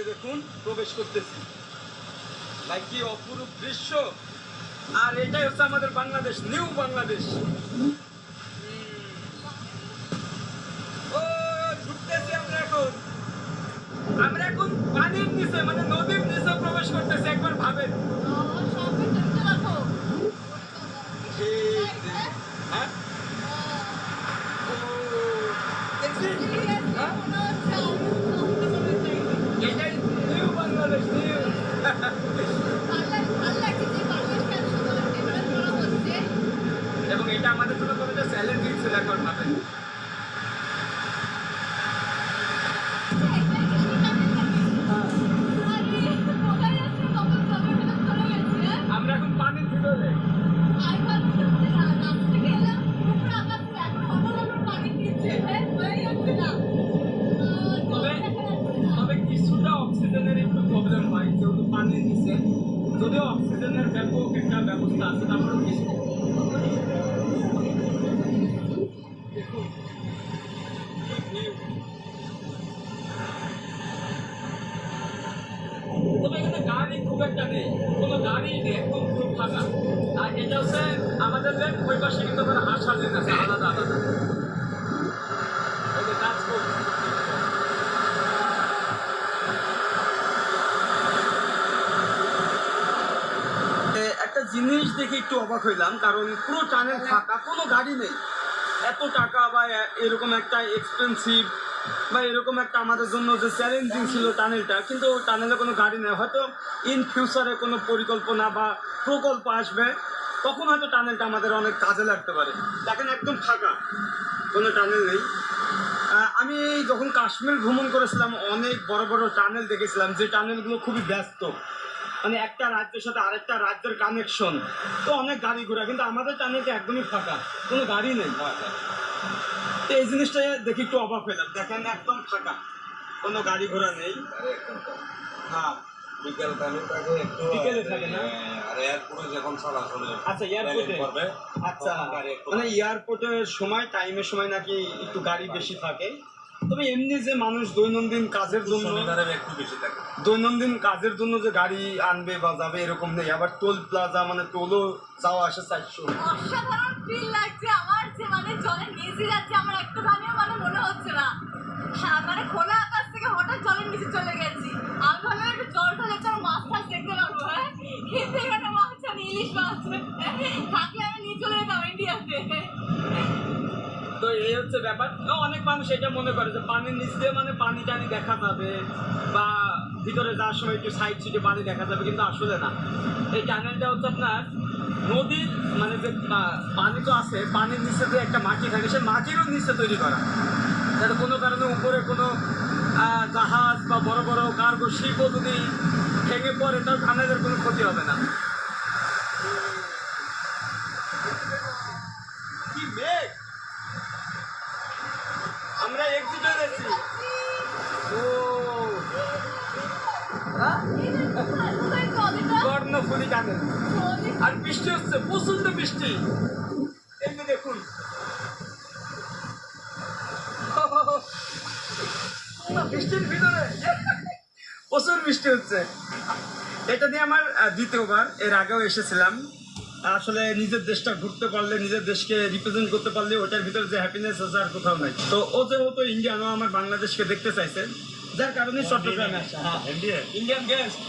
যে দেখুন প্রবেশ করতেছি। ভাই কি অপরূপ দৃশ্য। আর এটাই হচ্ছে আমাদের বাংলাদেশ, নিউ বাংলাদেশ। ও ঢুকতেছি আমরা এখন পানির নিচে মানে নদীর নিচে প্রবেশ করতেছি। একবার ভাবেন। হ্যাঁ এটাই নিউ বাংলাদেশ, নিউ। এবং এটা আমাদের জন্য কতটা চ্যালেঞ্জিং ছিল একবার ভাবেন। আমরা এখন পানির ভিতরে। তবে কিছুটা অক্সিজেনের একটু প্রবলেম হয় যেহেতু পানির নিচে, যদিও অক্সিজেনের ব্যাপক একটা ব্যবস্থা আছে তারপরেও কিছু। তবে এখানে গাড়ি খুব একটা নেই, কোনো গাড়ি নেই, একদম খুব ফাঁকা। আর এটা হচ্ছে আমাদের লেন, ওই পাশে কিন্তু হাঁসার লেন আছে আলাদা আলাদা। ওই যে কাজ করছে। একটা জিনিস দেখে একটু অবাক হইলাম, কারণ পুরো টানেল ফাঁকা, কোনো গাড়ি নেই। এত টাকা বা এরকম একটা এক্সপেন্সিভ বা এরকম একটা আমাদের জন্য যে চ্যালেঞ্জিং ছিল টানেলটা, কিন্তু টানেলে কোনো গাড়ি নেই। হয়তো ইন ফিউচারে কোনো পরিকল্পনা বা প্রকল্প আসবে, তখন হয়তো টানেলটা আমাদের অনেক কাজে লাগতে পারে। দেখেন একদম ফাঁকা, কোনো টানেল নেই। আমি যখন কাশ্মীর ভ্রমণ করেছিলাম অনেক বড় বড় টানেল দেখেছিলাম, যে টানেলগুলো খুবই ব্যস্ত, মানে একটা রাজ্যের সাথে আরেকটা রাজ্যের কানেকশন, তো অনেক গাড়ি ঘোড়া। কিন্তু আমাদের টানেলটা একদমই ফাঁকা, কোনো গাড়ি নেই। তো এই জিনিসটা দেখে একটু অবাক হইলাম। দেখেন একদম ফাঁকা, কোনো গাড়ি ঘোড়া নেই। হ্যাঁ বিকেল টাইমে থাকে একটু, বিকেলে থাকে না? আর এয়ারপোর্টে যখন চলাচল আচ্ছা এয়ারপোর্টে করবে, আচ্ছা মানে এয়ারপোর্টের সময় টাইমের সময় নাকি একটু গাড়ি বেশি থাকে। তবে এমনি যে মানুষ দৈনন্দিন কাজের জন্য একটু বেশি থাকে, দৈনন্দিন কাজের জন্য যে গাড়ি আনবে বা যাবে এরকম নেই। আবার টোল প্লাজা মানে টোলও যাওয়া আসে 400। অসাধারণ ফিল লাগছে আমার, যে মানে জলের নিচে যাচ্ছে আমার একটুখানিও মানে মনে হচ্ছে না। হ্যাঁ মানে খোলা আকাশ থেকে হঠাৎ জলের নিচে চলে গেছি। আমি ভাবলাম একটু জলটা দেখতে আমার মাছ টাছ দেখতে পারবো, হ্যাঁ কিন্তু এখানে মাছ আর ইলিশ মাছ থাকলে আমি নিয়ে চলে যেতাম ইন্ডিয়াতে। তো এই হচ্ছে ব্যাপার। অনেক মানুষ এটা মনে করে যে পানির নিচ দিয়ে মানে পানি টানি দেখা যাবে বা ভিতরে যাওয়ার সময় একটু সাইড সিটে পানি দেখা যাবে, কিন্তু আসলে না। এই টানেলটা হচ্ছে আপনার নদীর মানে যে পানি তো আছে, পানির নিচে যে একটা মাটি থাকে, সে মাটিরও নিচে তৈরি করা, যাতে কোনো কারণে উপরে কোনো জাহাজ বা বড় বড় কার্গো শিপও যদি ভেঙে পড়ে তার টানেলের কোনো ক্ষতি হবে না। কি মেঘ, আমরা এক্সিট হয়ে যাচ্ছি। ও কর্ণফুলী টানেল, আর বৃষ্টি হচ্ছে, প্রচন্ড বৃষ্টি। এমনি দেখুন বৃষ্টির ভিতরে প্রচুর বৃষ্টি হচ্ছে। এটা দিয়ে আমার দ্বিতীয়বার, এর আগেও এসেছিলাম। আসলে নিজের দেশটা ঘুরতে পারলে, নিজের দেশকে রিপ্রেজেন্ট করতে পারলে ওটার ভিতরে যে হ্যাপিনেস আছে আর কোথাও নাই। তো ও যেহেতু ইন্ডিয়ানও আমার বাংলাদেশকে দেখতে চাইছে, যার কারণে চট্টগ্রামে আসা। Indian guest.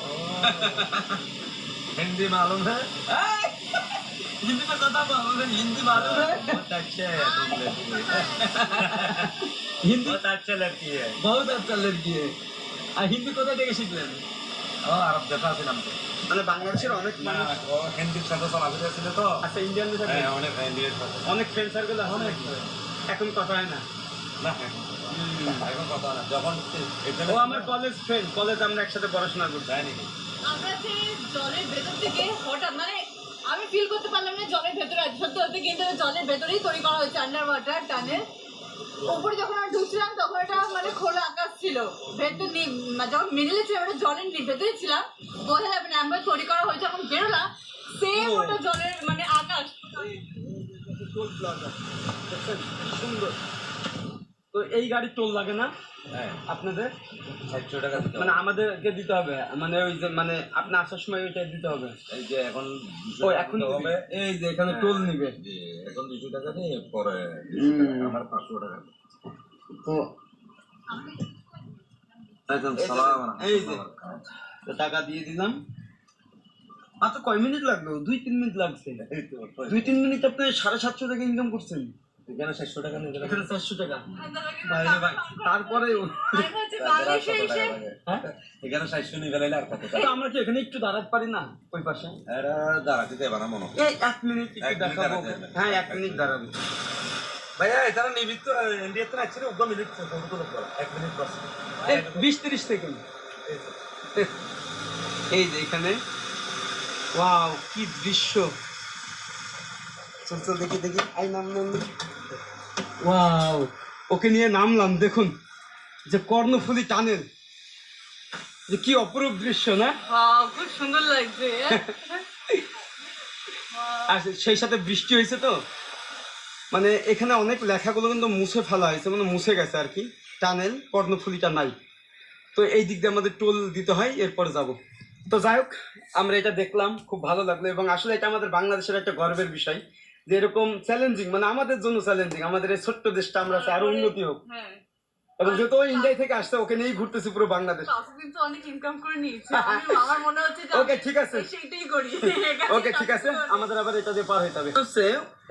हिंदी मालूम है, हिंदी में কথা বল, হিন্দি मालूम है, बहुत अच्छे है तुम लड़की, হিন্দি बहुत अच्छे लड़की है, बहुत अच्छा लड़की है। আর হিন্দি কোথা থেকে শিখলেন? ও আরব দেখা ছিলাম তো, মানে বাংলাদেশের অনেক মানুষ ও হিন্দির সাথে চলাফেরা ছিল তো। আচ্ছা ইন্ডিয়ানদের সাথে হ্যাঁ অনেক হিন্দির সাথে অনেক ফ্রেন্ড সার্কেল আছে অনেক। নাকি? এখন কথা হয় না? না এখন কথা না, যখন ও আমার কলেজ ফ্রেন্ড, কলেজ আমরা একসাথে পড়াশোনা করছি। তাই নাকি? আমরা যে জলের ভেতর থেকে হঠাৎ মানে আমি ফিল করতে পারলাম না জলের ভেতরে আছে সত্যি সত্যি, কিন্তু জলের ভেতরেই তৈরি করা হয়েছে আন্ডার ওয়াটার টানেল। উপরে যখন আমরা ঢুকছিলাম তখন এটা মানে খোলা আকাশ ছিল, ভেতর যখন মিডিলে ছিল আমরা জলের ভেতরে ছিলাম, বোঝা যাবে না আমরা তৈরি করা হয়েছে। এখন বেরোলাম সেম ওটা জলের মানে আকাশ। টোল প্লাজা সুন্দর। তো এই গাড়ি টোল লাগে না হ্যাঁ আপনাদের? 60 টাকা দিতে মানে হবে। আমাদেরকে দিতে হবে, মানে ওই যে মানে আপনি আসার সময় ওইটা দিতে হবে। এই যে এখন ও 200 টাকা এখন দিতে হবে। এই যে এখানে টোল নিবে। জি, এখন 200 টাকা দিয়ে পরে 200 টাকা, আমার 500 টাকা। তো একদম এই যে- সালাম এই যে তো টাকা দিয়ে দিলাম। মাত্র কয় মিনিট লাগলো? 2-3 মিনিট লাগছে। 2-3 মিনিট আপনি 750 টাকা ইনকাম করছেন। এখানে 600 টাকা নিয়ে গেলে এখানে 400 টাকা। ভাই ভাই তারপরে আমি হচ্ছে বাংলাদেশে এসে হ্যাঁ এখানে 600 নিয়ে গেলে আর কত তো টাকা? আমরা কি এখানে একটু দাঁড়াতে পারি না ওই পাশে? এরা দাঁড়াতে দেবে না মনে হয়। এই 1 মিনিট একটু 1 মিনিট দেখাবো। দাঁড়াতে হবে। হ্যাঁ 1 মিনিট দাঁড়াবো। ভাইয়া এখানে নিবিত ইন্ডিয়াতে আসছে 2 মিনিট ফটো লোক 1 মিনিট বাস। এই 20-30 সেকেন্ড। এই যে এখানে ওয়াও কি দৃশ্য। চল চল দেখি দেখি আই নাম ওয়াও ওকে নিয়ে নামলাম। দেখুন যে কর্ণফুলী টানেল, যে কি অপরূপ দৃশ্য না? ওয়াও খুব সুন্দর লাগছে। আর সেই সাথে বৃষ্টি হয়েছে তো মানে এখানে অনেক লেখাগুলো কিন্তু মুছে ফেলা হয়েছে, মানে মুছে গেছে আর কি। Tunnel Karnaphuli tunnel. তো এই দিক দিয়ে আমাদের টোল দিতে হয়, এরপর যাব। তো যাই হোক আমরা এটা দেখলাম, খুব ভালো লাগলো এবং আসলে এটা আমাদের বাংলাদেশের একটা গর্বের বিষয় যে এরকম চ্যালেঞ্জিং, মানে আমাদের জন্য চ্যালেঞ্জিং, আমাদের এই ছোট্ট দেশটা আমরা চাই আরো উন্নতি হোক। হ্যাঁ এবং যেহেতু ও ইন্ডিয়া থেকে আসছে ওকে নিয়েই ঘুরতেছি পুরো বাংলাদেশ। কাকু কিন্তু অনেক ইনকাম করে নিয়েছে। আমার মনে হচ্ছে যে ওকে ঠিক আছে, সেইটাই করি। ওকে ঠিক আছে, আমাদের আবার এটা দিয়ে পার হইতে হবে। হচ্ছে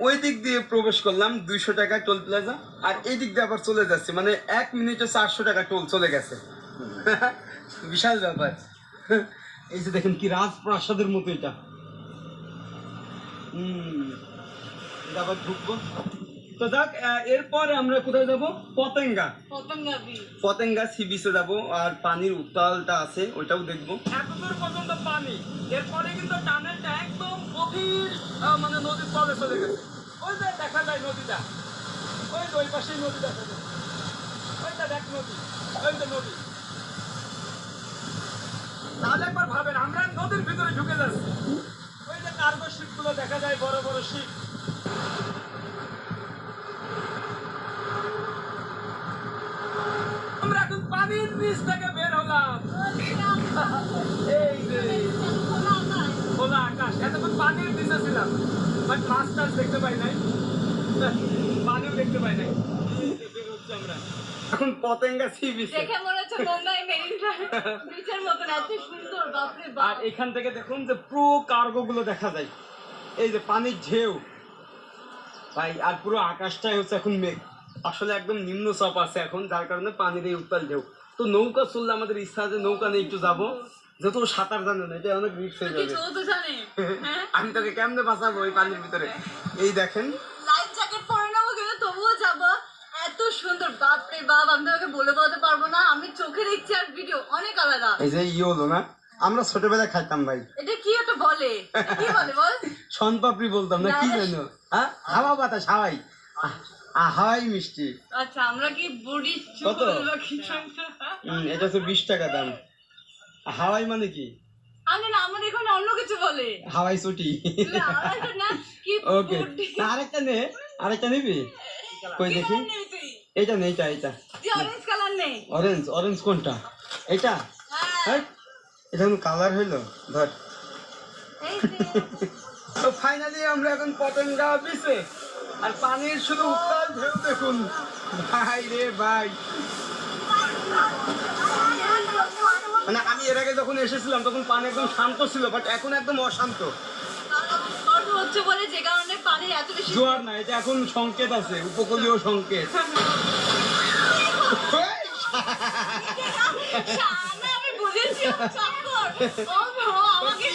ওই দিক দিয়ে প্রবেশ করলাম 200 টাকা টোল প্লাজা, আর এই দিক দিয়ে আবার চলে যাচ্ছে, মানে 1 মিনিটে 400 টাকা টোল চলে গেছে। বিশাল ব্যাপার। এই যে দেখেন কি রাজপ্রাসাদের মতো এটা। এটা আবার ঢুকবো। তো যাক এরপরে আমরা কোথায় যাব? পতেঙ্গা। পতঙ্গা বীজ। পতেঙ্গা সি বিচে যাবো, আর পানির উত্তালটা আছে ওইটাও দেখবো। এতদূর পর্যন্ত পানি, এরপরে কিন্তু টানেলটা একদম গভীর মানে নদীর তলে চলে গেছে। ওই যে দেখা যায় নদীটা, ওই যে ওই পাশেই নদী দেখা যায়, ওইটা দেখ নদী, ওই যে নদী। তাহলে একবার ভাবেন আমরা নদীর ভিতরে ঢুকে যাচ্ছি। ওই যে কার্গো শিপ গুলো দেখা যায়, বড় বড় শিপ। আমরা এখন পানির নিচ থেকে বের হলাম। এই যে খোলা আকাশ, এতক্ষণ পানির নিচে ছিলাম, বাট মাছ টাছ দেখতে পাই নাই, পানিও দেখতে পাই নাই। এই যে বের হচ্ছে আমরা এখন পতেঙ্গা সি বিচে। দেখে মনে হচ্ছে গঙ্গায় মেরিন বিচের মতন এত সুন্দর, বাপরে আর বাপ। এখান থেকে দেখুন যে পুরো কার্গো গুলো দেখা যায়, এই যে পানির ঢেউ ভাই, আর পুরো আকাশটাই হচ্ছে এখন মেঘ। আসলে একদম নিম্ন চাপ আছে এখন, যার কারণে পানির এই উত্তাল ঢেউ। তো নৌকা চললে আমাদের ইচ্ছা আছে নৌকা নিয়ে একটু যাবো, যেহেতু ও সাঁতার জানে না, এটা অনেক রিস্ক হয়ে যাবে। কিছু তো জানে। হ্যাঁ আমি তোকে কেমনে বাঁচাবো ওই পানির ভিতরে? এই দেখেন লাইফ জ্যাকেট পরে নেবো কিন্তু তবুও যাবো। এত সুন্দর, বাপরে বাপ, আমি তোমাকে বলে বলতে পারবো না। আমি চোখে দেখছি আর ভিডিও অনেক আলাদা। এই যে হলো না, আমরা ছোটবেলায় খাইতাম ভাই, এটা কি একটা বলে, এটা কি বলে বল? শনপাপড়ি বলতাম না, কি জানো? হ্যাঁ হাওয়া বাতাস, হাওয়াই হাওয়াই মিষ্টি। আচ্ছা আমরা কি বডি কত? চুপলো কিছু একটা? এটা তো 20 টাকা দাম। হাওয়াই মানে কি? আমি না, আমার এখানে অন্য কিছু বলে। হাওয়াই ছুটি। না, আরেকটা না, কি ওকে booty? আরেকটা নে, আরেকটা নিবি? কই কি দেখি, কালার নেই তুই? এইটা নে, এটা তুই অরেঞ্জ কালার নেই। অরেঞ্জ। অরেঞ্জ কোনটা? এটা? হ্যাঁ হ্যাঁ এটা কোন কালার হইলো? ধর। এই যে। তো ফাইনালি আমরা এখন পতেঙ্গা বিচে, আর পানির শুধু উত্তাল ঢেউ দেখুন ভাই রে ভাই। মানে আমি এর আগে যখন এসেছিলাম তখন পানি একদম শান্ত ছিল, বাট এখন একদম অশান্ত। গর্ত হচ্ছে বলে যে কারণে পানির এত বেশি। জোয়ার না, এটা এখন সংকেত আছে, উপকূলীয় সংকেত। শালা, আমি বুঝেছি ও চক্কর। ও বাবা, আমাকে